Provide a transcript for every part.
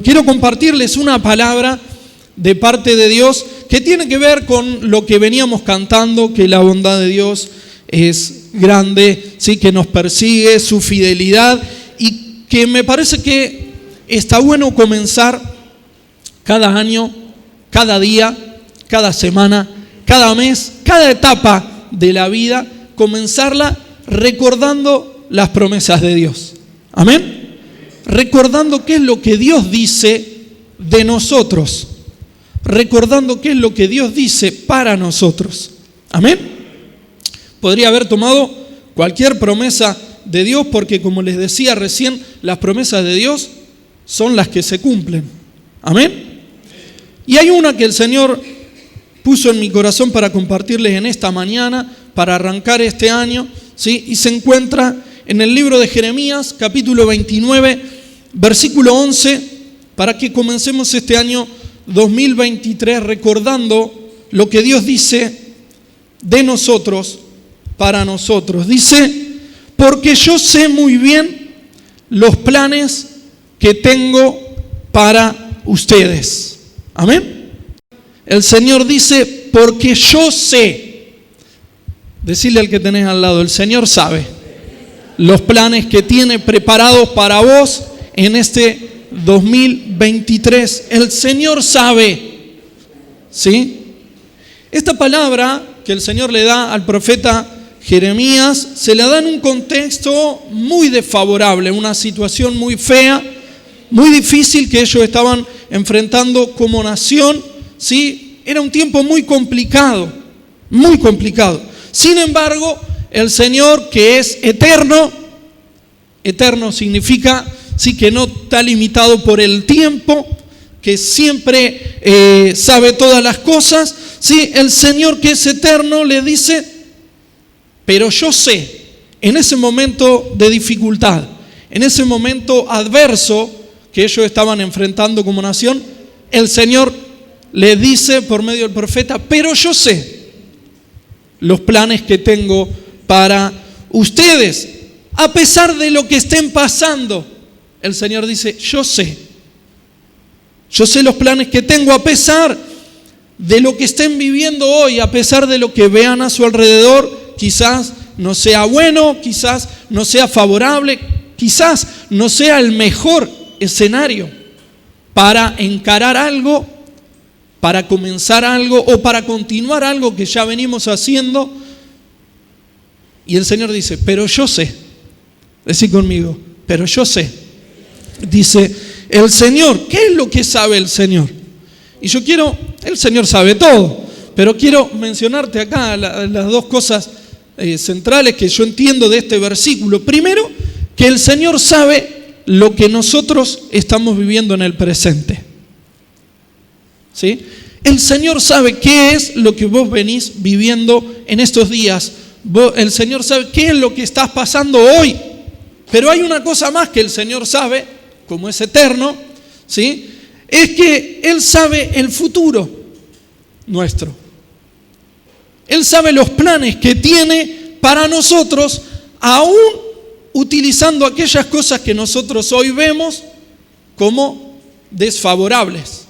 Quiero compartirles una palabra de parte de Dios que tiene que ver con lo que veníamos cantando, que la bondad de Dios es grande, ¿sí? Que nos persigue, su fidelidad, y que me parece que está bueno comenzar cada año, cada día, cada semana, cada mes, cada etapa de la vida, comenzarla recordando las promesas de Dios. Amén. Recordando qué es lo que Dios dice de nosotros. Recordando qué es lo que Dios dice para nosotros. Amén. Podría haber tomado cualquier promesa de Dios porque, como les decía recién, las promesas de Dios son las que se cumplen. Amén. Y hay una que el Señor puso en mi corazón para compartirles en esta mañana, para arrancar este año, ¿sí? Y se encuentra en el libro de Jeremías, capítulo 29, versículo 11, para que comencemos este año 2023 recordando lo que Dios dice de nosotros, para nosotros. Dice, porque yo sé muy bien los planes que tengo para ustedes. Amén. El Señor dice, porque yo sé. Decirle al que tenés al lado, el Señor sabe los planes que tiene preparados para vos en este 2023. El Señor sabe, ¿sí? Esta palabra que el Señor le da al profeta Jeremías se la da en un contexto muy desfavorable, una situación muy fea, muy difícil que ellos estaban enfrentando como nación, ¿sí? Era un tiempo muy complicado, muy complicado. Sin embargo, el Señor, que es eterno, eterno significa sí, que no está limitado por el tiempo, que siempre sabe todas las cosas, ¿sí? El Señor, que es eterno, le dice, pero yo sé, en ese momento de dificultad, en ese momento adverso que ellos estaban enfrentando como nación, el Señor le dice por medio del profeta, pero yo sé los planes que tengo para ustedes, a pesar de lo que estén pasando. El Señor dice, yo sé los planes que tengo, a pesar de lo que estén viviendo hoy, a pesar de lo que vean a su alrededor. Quizás no sea bueno, quizás no sea favorable, quizás no sea el mejor escenario para encarar algo, para comenzar algo o para continuar algo que ya venimos haciendo. Y el Señor dice, pero yo sé. Decí conmigo, pero yo sé. Dice el Señor. ¿Qué es lo que sabe el Señor? Y yo el Señor sabe todo, pero quiero mencionarte acá las dos cosas centrales que yo entiendo de este versículo. Primero, que el Señor sabe lo que nosotros estamos viviendo en el presente. ¿Sí? El Señor sabe qué es lo que vos venís viviendo en estos días. El Señor sabe qué es lo que estás pasando hoy. Pero hay una cosa más que el Señor sabe, como es eterno, ¿sí? Es que Él sabe el futuro nuestro. Él sabe los planes que tiene para nosotros, aún utilizando aquellas cosas que nosotros hoy vemos como desfavorables.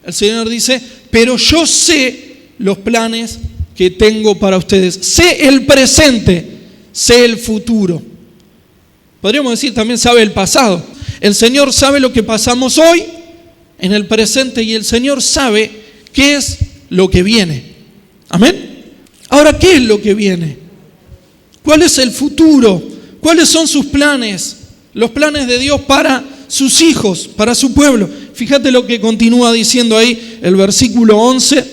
El Señor dice, pero yo sé los planes que tengo para ustedes. Sé el presente, sé el futuro. Podríamos decir, también sabe el pasado. El Señor sabe lo que pasamos hoy, en el presente, y el Señor sabe qué es lo que viene. Amén. Ahora, ¿qué es lo que viene? ¿Cuál es el futuro? ¿Cuáles son sus planes? Los planes de Dios para sus hijos, para su pueblo. Fíjate lo que continúa diciendo ahí el versículo 11.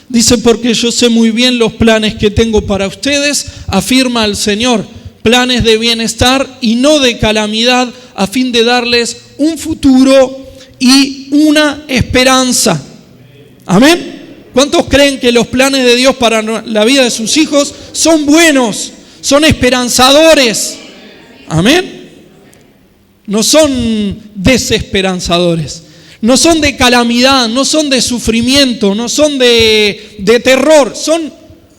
Dice, porque yo sé muy bien los planes que tengo para ustedes, afirma el Señor, planes de bienestar y no de calamidad, a fin de darles un futuro y una esperanza. Amén. ¿Cuántos creen que los planes de Dios para la vida de sus hijos son buenos, son esperanzadores? Amén. No son desesperanzadores, no son de calamidad, no son de sufrimiento, no son de terror, son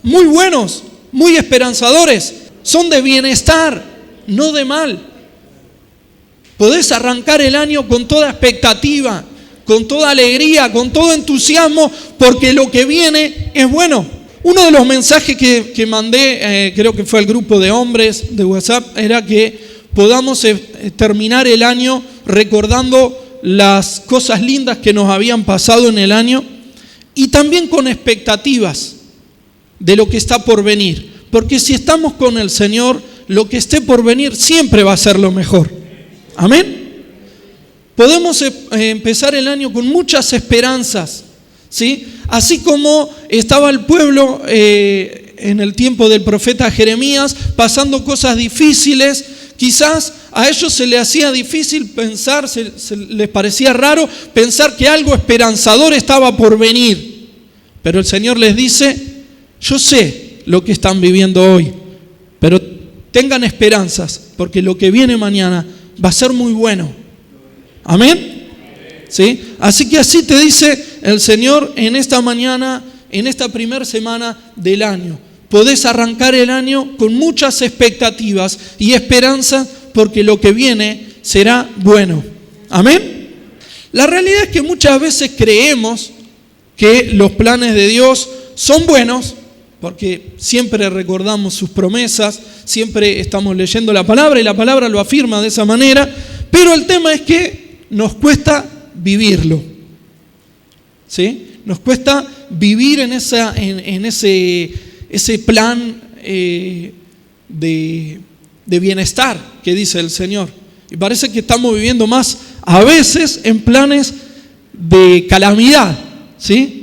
muy buenos, muy esperanzadores, son de bienestar, no de mal. Podés arrancar el año con toda expectativa, con toda alegría, con todo entusiasmo, porque lo que viene es bueno. Uno de los mensajes que mandé, creo que fue al grupo de hombres de WhatsApp, era que podamos terminar el año recordando las cosas lindas que nos habían pasado en el año y también con expectativas de lo que está por venir. Porque si estamos con el Señor, lo que esté por venir siempre va a ser lo mejor. Amén. Podemos empezar el año con muchas esperanzas, ¿sí? Así como estaba el pueblo en el tiempo del profeta Jeremías, pasando cosas difíciles. Quizás a ellos se les hacía difícil pensar, se les parecía raro pensar que algo esperanzador estaba por venir. Pero el Señor les dice, yo sé lo que están viviendo hoy, pero tengan esperanzas, porque lo que viene mañana va a ser muy bueno. Amén. ¿Sí? Así que así te dice el Señor en esta mañana, en esta primera semana del año. Podés arrancar el año con muchas expectativas y esperanza porque lo que viene será bueno. Amén. La realidad es que muchas veces creemos que los planes de Dios son buenos porque siempre recordamos sus promesas, siempre estamos leyendo la palabra y la palabra lo afirma de esa manera, pero el tema es que nos cuesta vivirlo. ¿Sí? Nos cuesta vivir en ese plan de bienestar que dice el Señor. Y parece que estamos viviendo más a veces en planes de calamidad, ¿sí?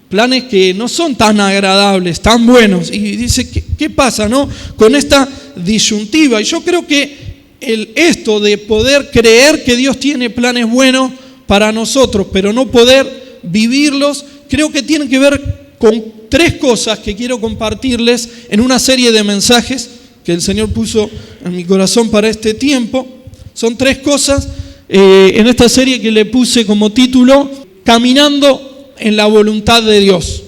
Planes que no son tan agradables, tan buenos. Y dice, ¿qué pasa, no? Con esta disyuntiva. Y yo creo que esto de poder creer que Dios tiene planes buenos para nosotros, pero no poder vivirlos, creo que tiene que ver con tres cosas que quiero compartirles en una serie de mensajes que el Señor puso en mi corazón para este tiempo. Son tres cosas en esta serie que le puse como título, Caminando en la voluntad de Dios.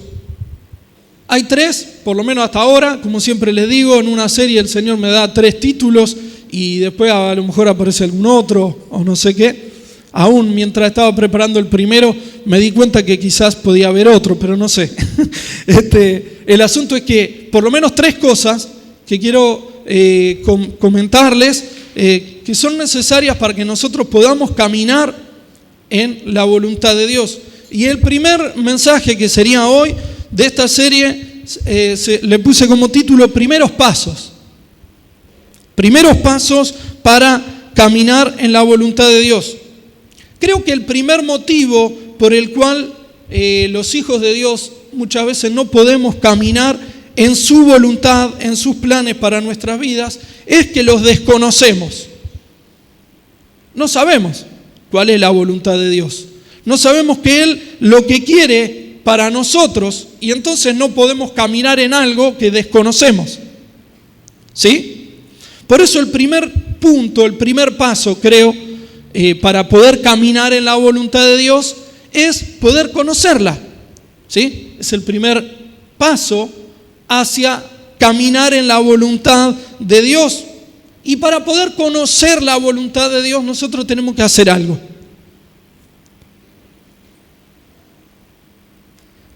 Hay tres, por lo menos hasta ahora, como siempre les digo, en una serie el Señor me da tres títulos y después a lo mejor aparece algún otro o no sé qué. Aún mientras estaba preparando el primero me di cuenta que quizás podía haber otro, pero no sé. El asunto es que por lo menos tres cosas que quiero comentarles que son necesarias para que nosotros podamos caminar en la voluntad de Dios. Y el primer mensaje que sería hoy de esta serie le puse como título Primeros Pasos. Primeros pasos para caminar en la voluntad de Dios. Creo que el primer motivo por el cual los hijos de Dios muchas veces no podemos caminar en su voluntad, en sus planes para nuestras vidas, es que los desconocemos. No sabemos cuál es la voluntad de Dios. No sabemos que Él lo que quiere para nosotros y entonces no podemos caminar en algo que desconocemos. ¿Sí? Por eso el primer punto, el primer paso, creo, para poder caminar en la voluntad de Dios es poder conocerla. ¿Sí? Es el primer paso hacia caminar en la voluntad de Dios. Y para poder conocer la voluntad de Dios nosotros tenemos que hacer algo.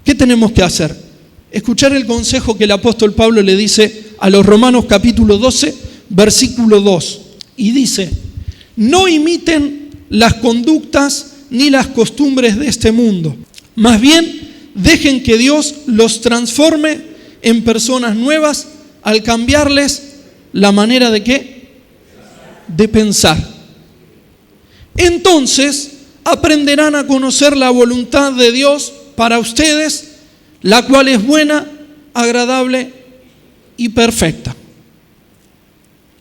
¿Qué tenemos que hacer? Escuchar el consejo que el apóstol Pablo le dice a los Romanos capítulo 12, versículo 2. Y dice, no imiten las conductas ni las costumbres de este mundo. Más bien, dejen que Dios los transforme en personas nuevas al cambiarles la manera de ¿qué? De pensar. Entonces, aprenderán a conocer la voluntad de Dios para ustedes, la cual es buena, agradable y perfecta.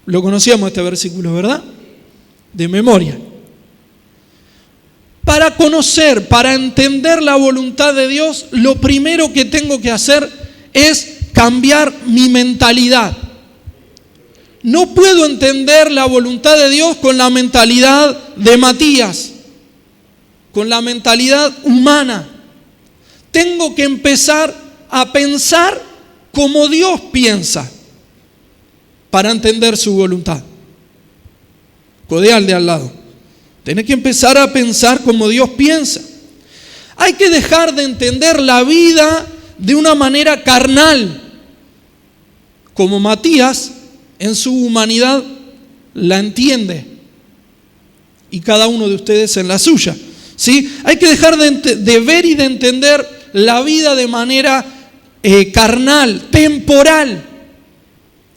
Lo conocíamos este versículo, ¿verdad? De memoria. Para conocer, para entender la voluntad de Dios, lo primero que tengo que hacer es cambiar mi mentalidad. No puedo entender la voluntad de Dios con la mentalidad de Matías, con la mentalidad humana. Tengo que empezar a pensar como Dios piensa para entender su voluntad. Codea al de al lado. Tenés que empezar a pensar como Dios piensa. Hay que dejar de entender la vida de una manera carnal, como Matías en su humanidad la entiende, y cada uno de ustedes en la suya. ¿Sí? Hay que dejar de ver y de entender la vida de manera carnal, temporal,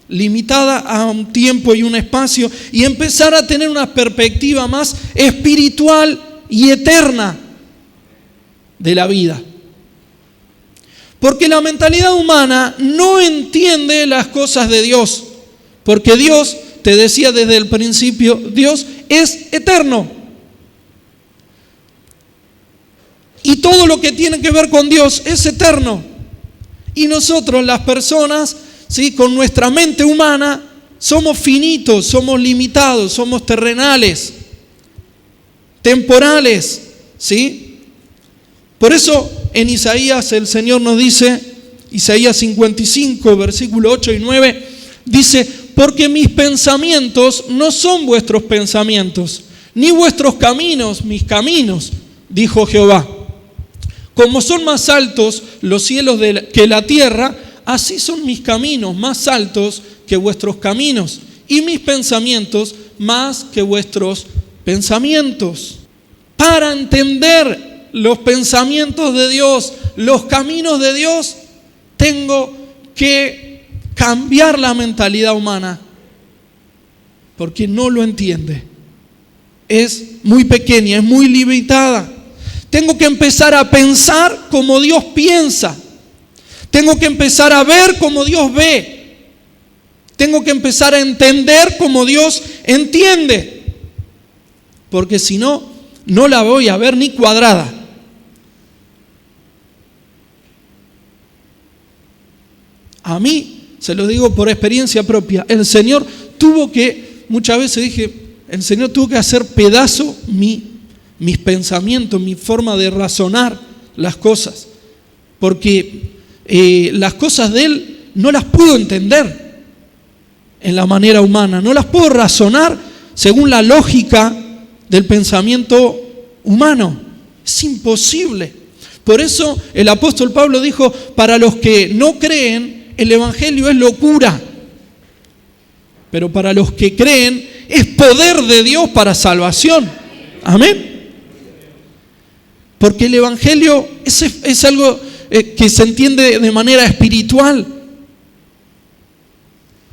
limitada a un tiempo y un espacio, y empezar a tener una perspectiva más espiritual y eterna de la vida. Porque la mentalidad humana no entiende las cosas de Dios, porque Dios, te decía desde el principio, Dios es eterno. Y todo lo que tiene que ver con Dios es eterno. Y nosotros, las personas, ¿sí?, con nuestra mente humana, somos finitos, somos limitados, somos terrenales, temporales, ¿sí? Por eso en Isaías el Señor nos dice, Isaías 55, versículo 8 y 9, dice: porque mis pensamientos no son vuestros pensamientos, ni vuestros caminos mis caminos, dijo Jehová. Como son más altos los cielos que la tierra, así son mis caminos más altos que vuestros caminos, y mis pensamientos más que vuestros pensamientos. Para entender los pensamientos de Dios, los caminos de Dios, tengo que cambiar la mentalidad humana, porque no lo entiende. Es muy pequeña, es muy limitada. Tengo que empezar a pensar como Dios piensa. Tengo que empezar a ver como Dios ve. Tengo que empezar a entender como Dios entiende. Porque si no, no la voy a ver ni cuadrada. A mí, se lo digo por experiencia propia, el Señor tuvo que, muchas veces dije, el Señor tuvo que hacer pedazo mis pensamientos, mi forma de razonar las cosas. Porque las cosas de Él no las puedo entender en la manera humana, no las puedo razonar según la lógica del pensamiento humano. Es imposible. Por eso el apóstol Pablo dijo: para los que no creen, el evangelio es locura, pero para los que creen es poder de Dios para salvación. Amén. Porque el evangelio es algo que se entiende de manera espiritual.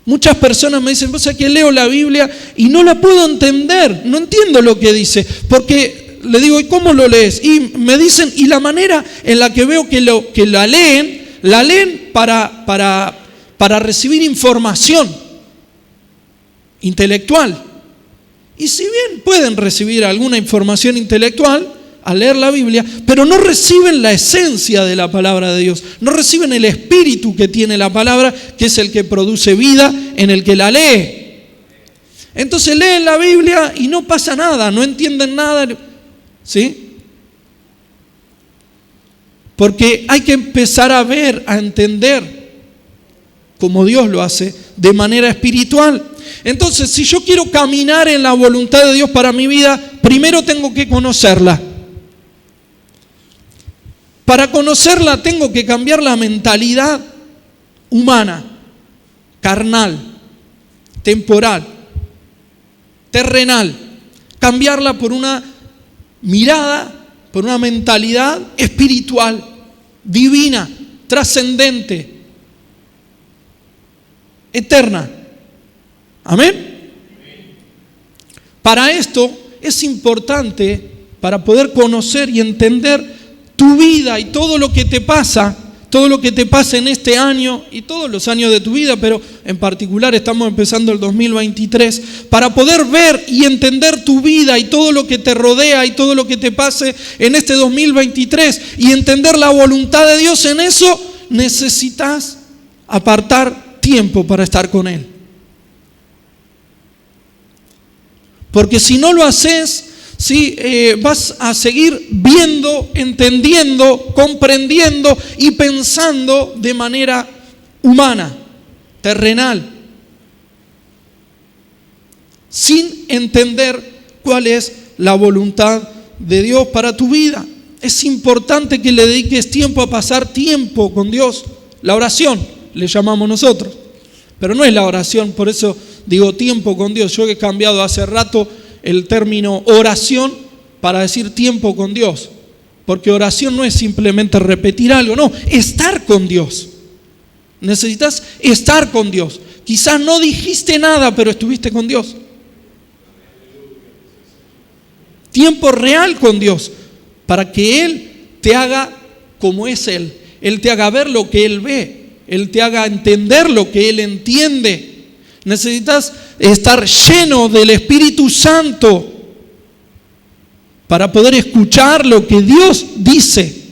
Muchas personas me dicen: vos sabés que leo la Biblia y no la puedo entender, no entiendo lo que dice, porque le digo: ¿y cómo lo lees? Y me dicen: y la manera en la que veo que la leen para recibir información intelectual. Y si bien pueden recibir alguna información intelectual al leer la Biblia, pero no reciben la esencia de la palabra de Dios, no reciben el espíritu que tiene la palabra, que es el que produce vida en el que la lee. Entonces leen la Biblia y no pasa nada, no entienden nada, ¿sí? Porque hay que empezar a ver, a entender como Dios lo hace, de manera espiritual. Entonces, si yo quiero caminar en la voluntad de Dios para mi vida, primero tengo que conocerla. Para conocerla tengo que cambiar la mentalidad humana, carnal, temporal, terrenal. Cambiarla por una mirada, por una mentalidad espiritual, divina, trascendente, eterna. Amén. Para esto es importante, para poder conocer y entender tu vida y todo lo que te pasa en este año y todos los años de tu vida, pero en particular estamos empezando el 2023, para poder ver y entender tu vida y todo lo que te rodea y todo lo que te pase en este 2023 y entender la voluntad de Dios en eso, necesitas apartar tiempo para estar con Él. Porque si no lo haces, ¿sí? Vas a seguir viendo, entendiendo, comprendiendo y pensando de manera humana, terrenal, sin entender cuál es la voluntad de Dios para tu vida. Es importante que le dediques tiempo a pasar tiempo con Dios. La oración, le llamamos nosotros. Pero no es la oración, por eso digo tiempo con Dios. Yo he cambiado hace rato el término oración para decir tiempo con Dios. Porque oración no es simplemente repetir algo, no, estar con Dios. Necesitas estar con Dios. Quizás no dijiste nada, pero estuviste con Dios. Tiempo real con Dios, para que Él te haga como es Él. Él te haga ver lo que Él ve. Él te haga entender lo que Él entiende. Necesitas estar lleno del Espíritu Santo para poder escuchar lo que Dios dice,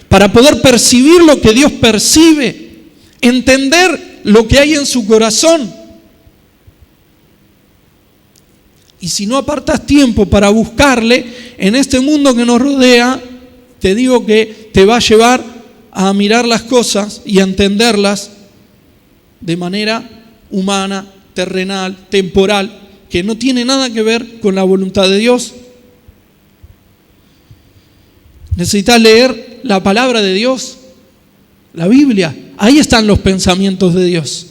para poder percibir lo que Dios percibe, entender lo que hay en su corazón. Y si no apartas tiempo para buscarle en este mundo que nos rodea, te digo que te va a llevar a mirar las cosas y a entenderlas de manera humana, terrenal, temporal, que no tiene nada que ver con la voluntad de Dios. Necesitas leer la palabra de Dios, la Biblia. Ahí están los pensamientos de Dios.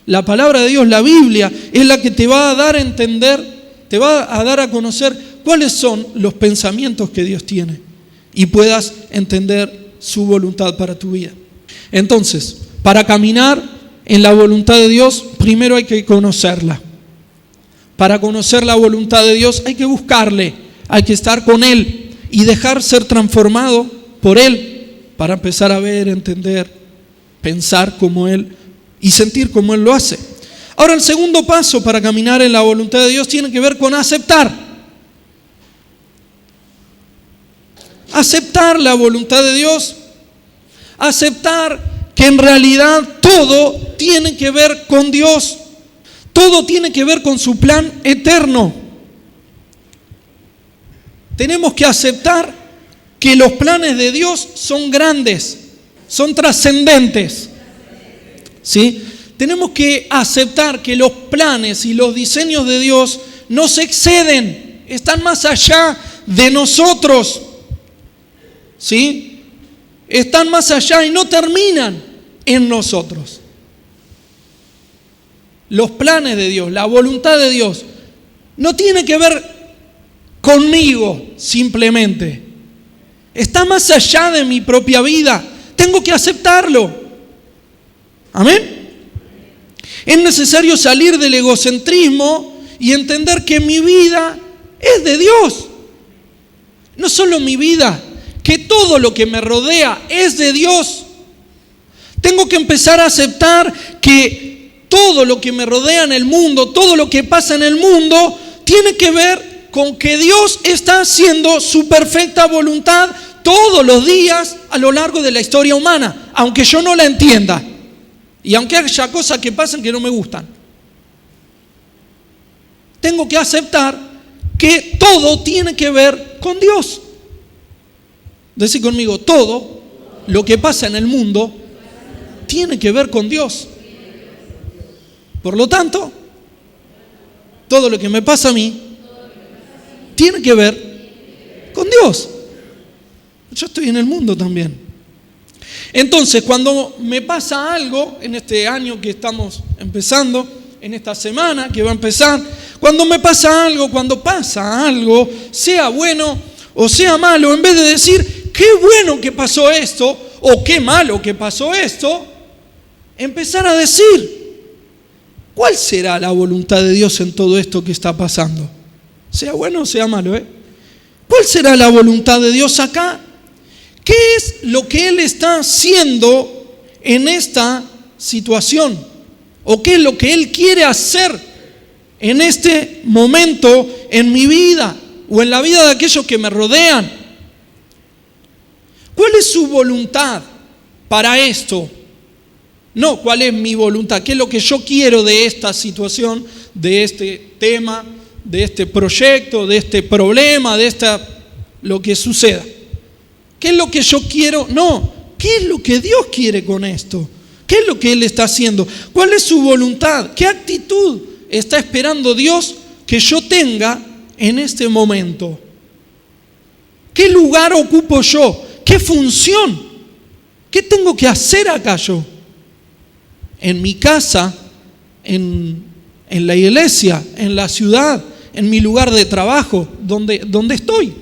La palabra de Dios, la Biblia, es la que te va a dar a entender, te va a dar a conocer cuáles son los pensamientos que Dios tiene y puedas entender su voluntad para tu vida. Entonces, para caminar en la voluntad de Dios, primero hay que conocerla. Para conocer la voluntad de Dios hay que buscarle, hay que estar con Él y dejar ser transformado por Él para empezar a ver, entender, pensar como Él y sentir como Él lo hace. Ahora, el segundo paso para caminar en la voluntad de Dios tiene que ver con aceptar. Aceptar la voluntad de Dios. Aceptar que en realidad todo tiene que ver con Dios. Todo tiene que ver con su plan eterno. Tenemos que aceptar que los planes de Dios son grandes, son trascendentes. ¿Sí? Tenemos que aceptar que los planes y los diseños de Dios nos exceden, están más allá de nosotros. ¿Sí? Están más allá y no terminan en nosotros. Los planes de Dios, la voluntad de Dios, no tiene que ver conmigo simplemente. Está más allá de mi propia vida. Tengo que aceptarlo. Amén. Es necesario salir del egocentrismo y entender que mi vida es de Dios. No solo mi vida, que todo lo que me rodea es de Dios. Tengo que empezar a aceptar que todo lo que me rodea en el mundo, todo lo que pasa en el mundo, tiene que ver con que Dios está haciendo su perfecta voluntad todos los días a lo largo de la historia humana, aunque yo no la entienda y aunque haya cosas que pasen que no me gustan. Tengo que aceptar que todo tiene que ver con Dios. Decí conmigo, todo lo que pasa en el mundo tiene que ver con Dios. Por lo tanto, todo lo que me pasa a mí tiene que ver con Dios. Yo estoy en el mundo también. Entonces, cuando me pasa algo en este año que estamos empezando, en esta semana que va a empezar, cuando me pasa algo, cuando pasa algo, sea bueno o sea malo, en vez de decir, qué bueno que pasó esto o qué malo que pasó esto, empezar a decir, ¿cuál será la voluntad de Dios en todo esto que está pasando? Sea bueno o sea malo, ¿Cuál será la voluntad de Dios acá? ¿Qué es lo que Él está haciendo en esta situación? ¿O qué es lo que Él quiere hacer en este momento en mi vida o en la vida de aquellos que me rodean? ¿Cuál es su voluntad para esto? No, ¿cuál es mi voluntad? ¿Qué es lo que yo quiero de esta situación, de este tema, de este proyecto, de este problema, de lo que suceda? ¿Qué es lo que yo quiero? No, ¿qué es lo que Dios quiere con esto? ¿Qué es lo que Él está haciendo? ¿Cuál es su voluntad? ¿Qué actitud está esperando Dios que yo tenga en este momento? ¿Qué lugar ocupo yo? ¿Qué función? ¿Qué tengo que hacer acá yo? En mi casa, en la iglesia, en la ciudad, en mi lugar de trabajo, donde estoy.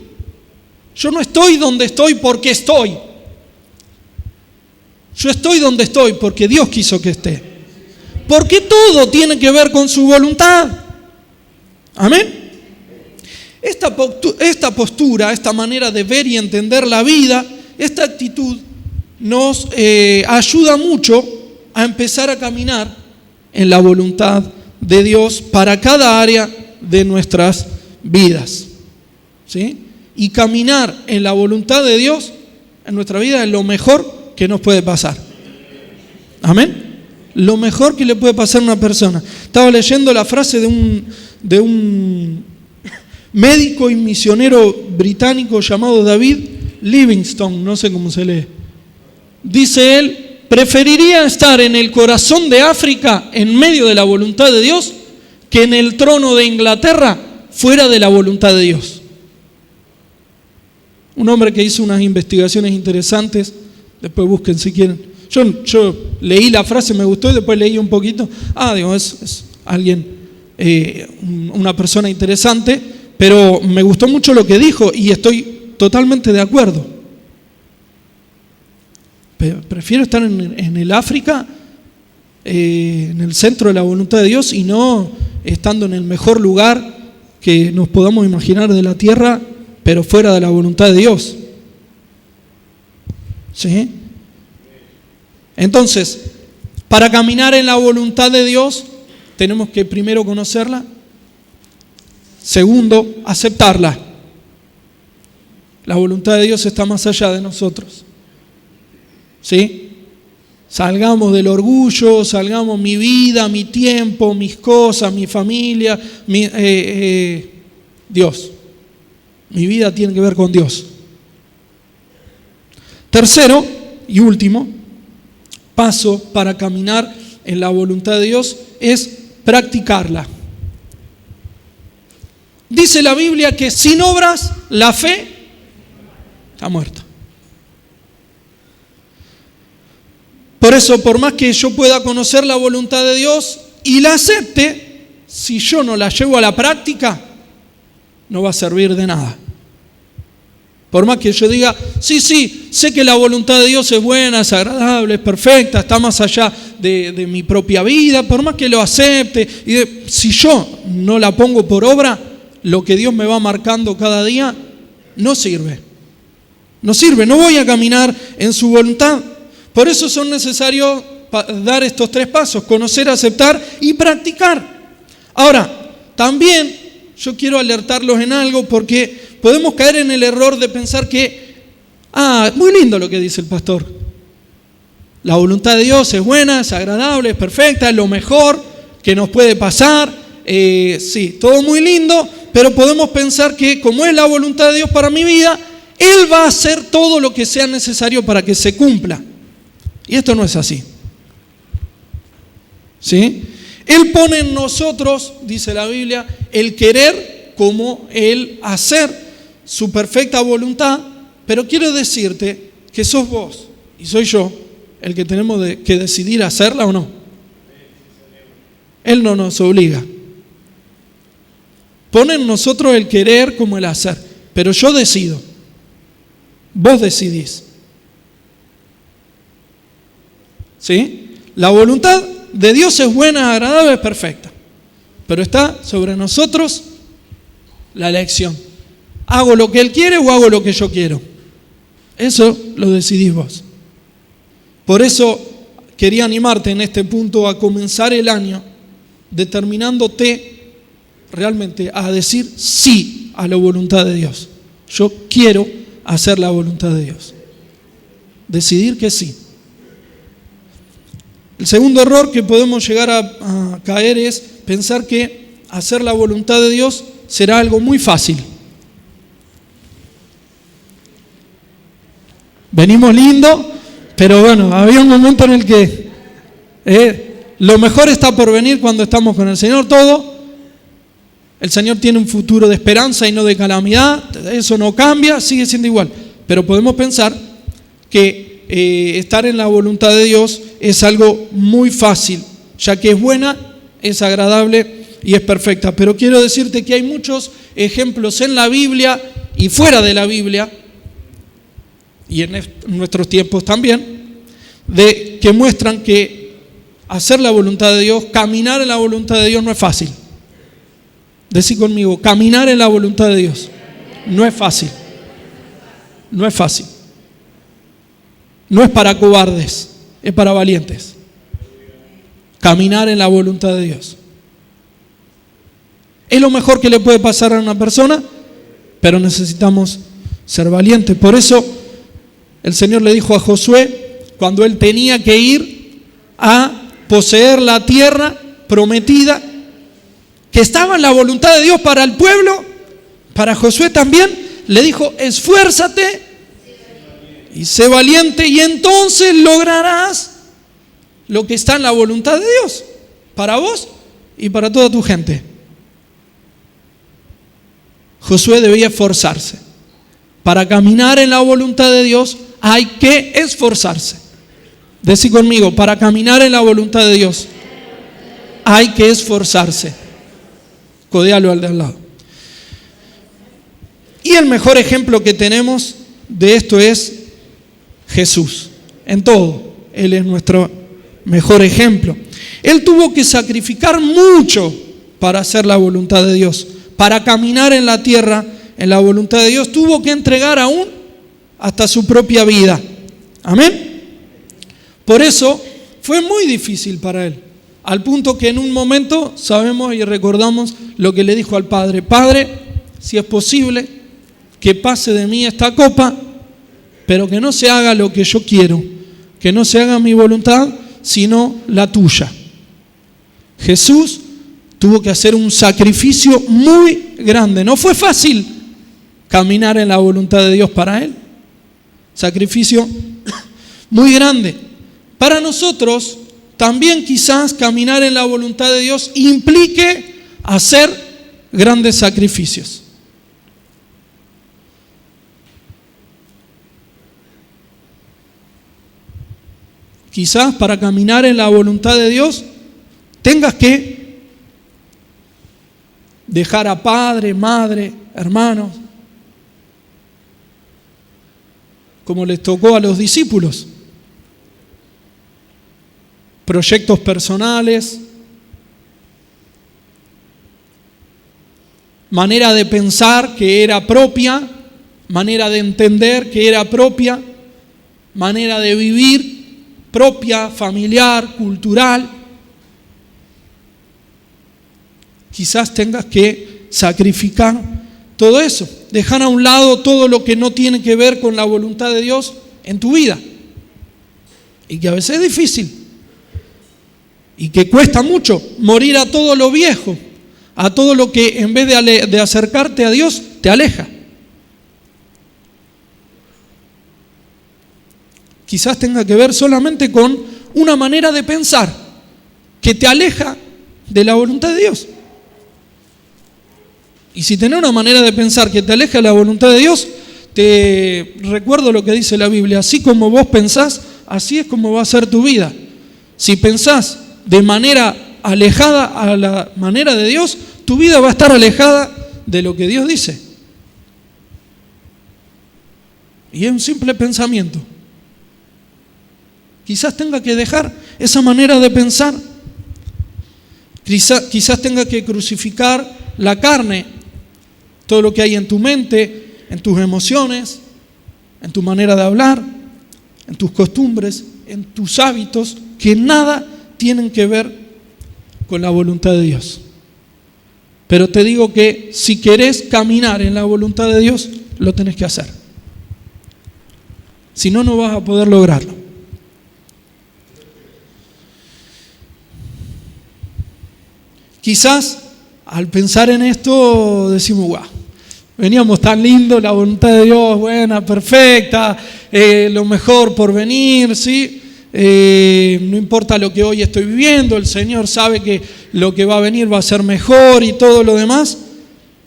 Yo no estoy donde estoy porque estoy. Yo estoy donde estoy porque Dios quiso que esté. Porque todo tiene que ver con su voluntad. Amén. Esta postura, esta manera de ver y entender la vida, esta actitud nos ayuda mucho a empezar a caminar en la voluntad de Dios para cada área de nuestras vidas. ¿Sí? Y caminar en la voluntad de Dios en nuestra vida es lo mejor que nos puede pasar. Amén. Lo mejor que le puede pasar a una persona. Estaba leyendo la frase de un médico y misionero británico llamado David Livingstone, no sé cómo se lee. Dice él: preferiría estar en el corazón de África en medio de la voluntad de Dios que en el trono de Inglaterra fuera de la voluntad de Dios. Un hombre que hizo unas investigaciones interesantes, después busquen si quieren. Yo leí la frase, me gustó y después leí un poquito. Es alguien, una persona interesante, pero me gustó mucho lo que dijo y estoy totalmente de acuerdo. Prefiero estar en el África, en el centro de la voluntad de Dios, y no estando en el mejor lugar que nos podamos imaginar de la tierra, pero fuera de la voluntad de Dios. ¿Sí? Entonces, para caminar en la voluntad de Dios, tenemos que primero conocerla, segundo, aceptarla. La voluntad de Dios está más allá de nosotros. ¿Sí? Salgamos del orgullo, salgamos mi vida, mi tiempo, mis cosas, mi familia, Dios. Mi vida tiene que ver con Dios. Tercero y último paso para caminar en la voluntad de Dios es practicarla. Dice la Biblia que sin obras la fe está muerta. Por eso, por más que yo pueda conocer la voluntad de Dios y la acepte, si yo no la llevo a la práctica, no va a servir de nada. Por más que yo diga, sí, sé que la voluntad de Dios es buena, es agradable, es perfecta, está más allá de mi propia vida, por más que lo acepte, si yo no la pongo por obra, lo que Dios me va marcando cada día no sirve. No sirve, no voy a caminar en su voluntad. Por eso son necesarios dar estos 3 pasos: conocer, aceptar y practicar. Ahora, también yo quiero alertarlos en algo, porque podemos caer en el error de pensar que, muy lindo lo que dice el pastor. La voluntad de Dios es buena, es agradable, es perfecta, es lo mejor que nos puede pasar. Sí, todo muy lindo, pero podemos pensar que como es la voluntad de Dios para mi vida, Él va a hacer todo lo que sea necesario para que se cumpla. Y esto no es así. ¿Sí? Él pone en nosotros, dice la Biblia, el querer como el hacer, su perfecta voluntad, pero quiero decirte que sos vos y soy yo el que tenemos que decidir hacerla o no. Él no nos obliga. Pone en nosotros el querer como el hacer, pero yo decido. Vos decidís. ¿Sí? La voluntad de Dios es buena, agradable, es perfecta, pero está sobre nosotros la elección. ¿Hago lo que Él quiere o hago lo que yo quiero? Eso lo decidís vos. Por eso quería animarte en este punto a comenzar el año determinándote realmente a decir sí a la voluntad de Dios. Yo quiero hacer la voluntad de Dios. Decidir que sí. El segundo error que podemos llegar a caer es pensar que hacer la voluntad de Dios será algo muy fácil. Venimos lindo, pero bueno, había un momento en el que lo mejor está por venir cuando estamos con el Señor. Todo El Señor tiene un futuro de esperanza y no de calamidad. Eso no cambia, sigue siendo igual. Pero podemos pensar que estar en la voluntad de Dios es algo muy fácil, ya que es buena, es agradable y es perfecta. Pero quiero decirte que hay muchos ejemplos en la Biblia y fuera de la Biblia, y en nuestros tiempos también, que muestran que hacer la voluntad de Dios, caminar en la voluntad de Dios no es fácil. Decí conmigo, caminar en la voluntad de Dios no es fácil. No es fácil. No es para cobardes, es para valientes. Caminar en la voluntad de Dios. Es lo mejor que le puede pasar a una persona, pero necesitamos ser valientes. Por eso el Señor le dijo a Josué, cuando él tenía que ir a poseer la tierra prometida, que estaba en la voluntad de Dios para el pueblo, para Josué también, le dijo, esfuérzate y sé valiente y entonces lograrás lo que está en la voluntad de Dios, para vos y para toda tu gente. Josué debía esforzarse. Para caminar en la voluntad de Dios hay que esforzarse. Decí conmigo, para caminar en la voluntad de Dios hay que esforzarse. Codéalo al de al lado. Y el mejor ejemplo que tenemos de esto es Jesús. En todo, Él es nuestro mejor ejemplo. Él tuvo que sacrificar mucho para hacer la voluntad de Dios. Para caminar en la tierra, en la voluntad de Dios, tuvo que entregar aún hasta su propia vida. Amén. Por eso fue muy difícil para Él. Al punto que en un momento sabemos y recordamos lo que le dijo al Padre. Padre, si es posible, que pase de mí esta copa, pero que no se haga lo que yo quiero, que no se haga mi voluntad, sino la tuya. Jesús tuvo que hacer un sacrificio muy grande. No fue fácil caminar en la voluntad de Dios para Él. Sacrificio muy grande. Para nosotros, también quizás caminar en la voluntad de Dios implique hacer grandes sacrificios. Quizás para caminar en la voluntad de Dios tengas que dejar a padre, madre, hermanos, como les tocó a los discípulos. Proyectos personales, manera de pensar que era propia, manera de entender que era propia, manera de vivir propia, familiar, cultural. Quizás tengas que sacrificar todo eso, dejar a un lado todo lo que no tiene que ver con la voluntad de Dios en tu vida. Y que a veces es difícil. Y que cuesta mucho morir a todo lo viejo, a todo lo que en vez de acercarte a Dios, te aleja. Quizás tenga que ver solamente con una manera de pensar que te aleja de la voluntad de Dios. Y si tenés una manera de pensar que te aleja de la voluntad de Dios, te recuerdo lo que dice la Biblia, así como vos pensás, así es como va a ser tu vida. Si pensás de manera alejada a la manera de Dios, tu vida va a estar alejada de lo que Dios dice. Y es un simple pensamiento. Quizás tenga que dejar esa manera de pensar. Quizás tenga que crucificar la carne, todo lo que hay en tu mente, en tus emociones, en tu manera de hablar, en tus costumbres, en tus hábitos, que nada tienen que ver con la voluntad de Dios. Pero te digo que si querés caminar en la voluntad de Dios, lo tenés que hacer. Si no, no vas a poder lograrlo. Quizás al pensar en esto decimos, guau, veníamos tan lindo, la voluntad de Dios, buena, perfecta, lo mejor por venir, ¿sí? No importa lo que hoy estoy viviendo, el Señor sabe que lo que va a venir va a ser mejor y todo lo demás.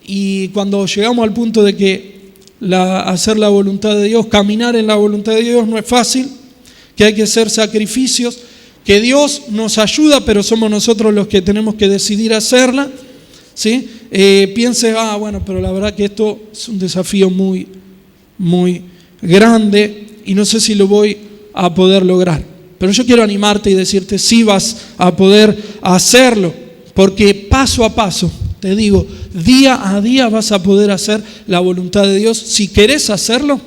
Y cuando llegamos al punto de que hacer la voluntad de Dios, caminar en la voluntad de Dios no es fácil, que hay que hacer sacrificios, que Dios nos ayuda, pero somos nosotros los que tenemos que decidir hacerla, ¿sí? Piense, bueno, pero la verdad que esto es un desafío muy, muy grande y no sé si lo voy a poder lograr. Pero yo quiero animarte y decirte, sí vas a poder hacerlo, porque paso a paso, te digo, día a día vas a poder hacer la voluntad de Dios. Si querés hacerlo,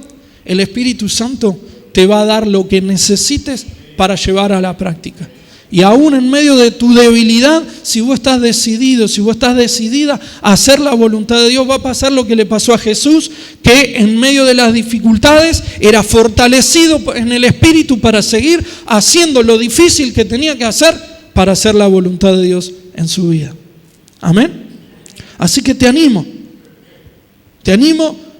el Espíritu Santo te va a dar lo que necesites para llevar a la práctica. Y aún en medio de tu debilidad, si vos estás decidido, si vos estás decidida a hacer la voluntad de Dios, va a pasar lo que le pasó a Jesús, que en medio de las dificultades era fortalecido en el Espíritu para seguir haciendo lo difícil que tenía que hacer para hacer la voluntad de Dios en su vida. Amén. Así que te animo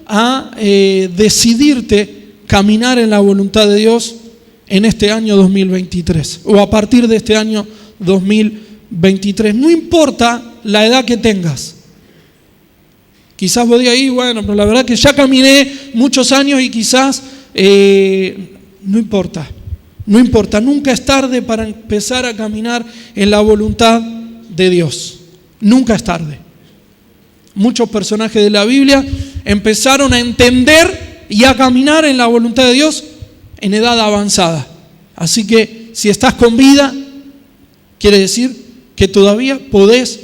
a decidirte caminar en la voluntad de Dios en este año 2023 o a partir de este año 2023. No importa la edad que tengas. Quizás vos digas, bueno, pero la verdad que ya caminé muchos años y quizás no importa. No importa, nunca es tarde para empezar a caminar en la voluntad de Dios. Nunca es tarde. Muchos personajes de la Biblia empezaron a entender y a caminar en la voluntad de Dios en edad avanzada. Así que si estás con vida, quiere decir que todavía podés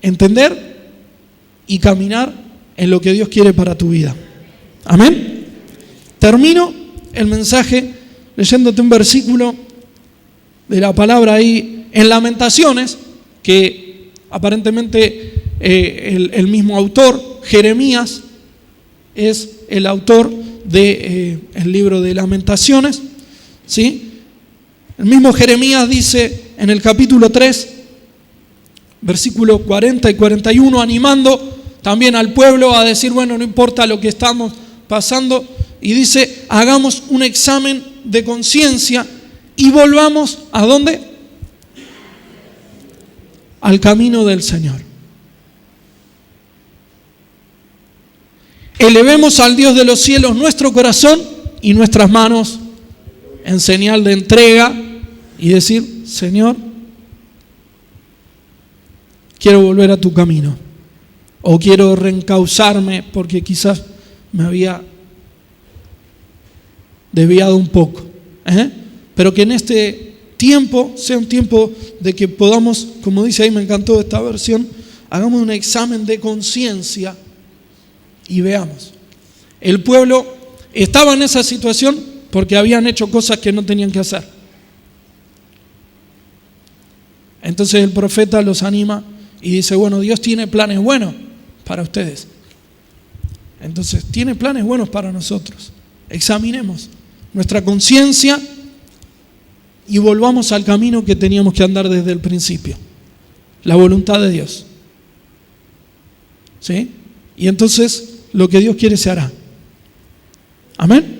entender y caminar en lo que Dios quiere para tu vida. Amén. Termino el mensaje leyéndote un versículo de la palabra ahí en Lamentaciones, que aparentemente el mismo autor, Jeremías, es el autor del libro de Lamentaciones, ¿sí? El mismo Jeremías dice en el capítulo 3, versículos 40 y 41, animando también al pueblo a decir, bueno, no importa lo que estamos pasando, y dice, hagamos un examen de conciencia y volvamos, ¿a dónde? Al camino del Señor. Elevemos al Dios de los cielos nuestro corazón y nuestras manos en señal de entrega y decir, Señor, quiero volver a tu camino o quiero reencauzarme porque quizás me había desviado un poco. Pero que en este tiempo sea un tiempo de que podamos, como dice ahí, me encantó esta versión, hagamos un examen de conciencia y veamos. El pueblo estaba en esa situación porque habían hecho cosas que no tenían que hacer. Entonces el profeta los anima y dice, bueno, Dios tiene planes buenos para ustedes. Entonces, tiene planes buenos para nosotros. Examinemos nuestra conciencia y volvamos al camino que teníamos que andar desde el principio. La voluntad de Dios. ¿Sí? Y entonces lo que Dios quiere se hará. Amén.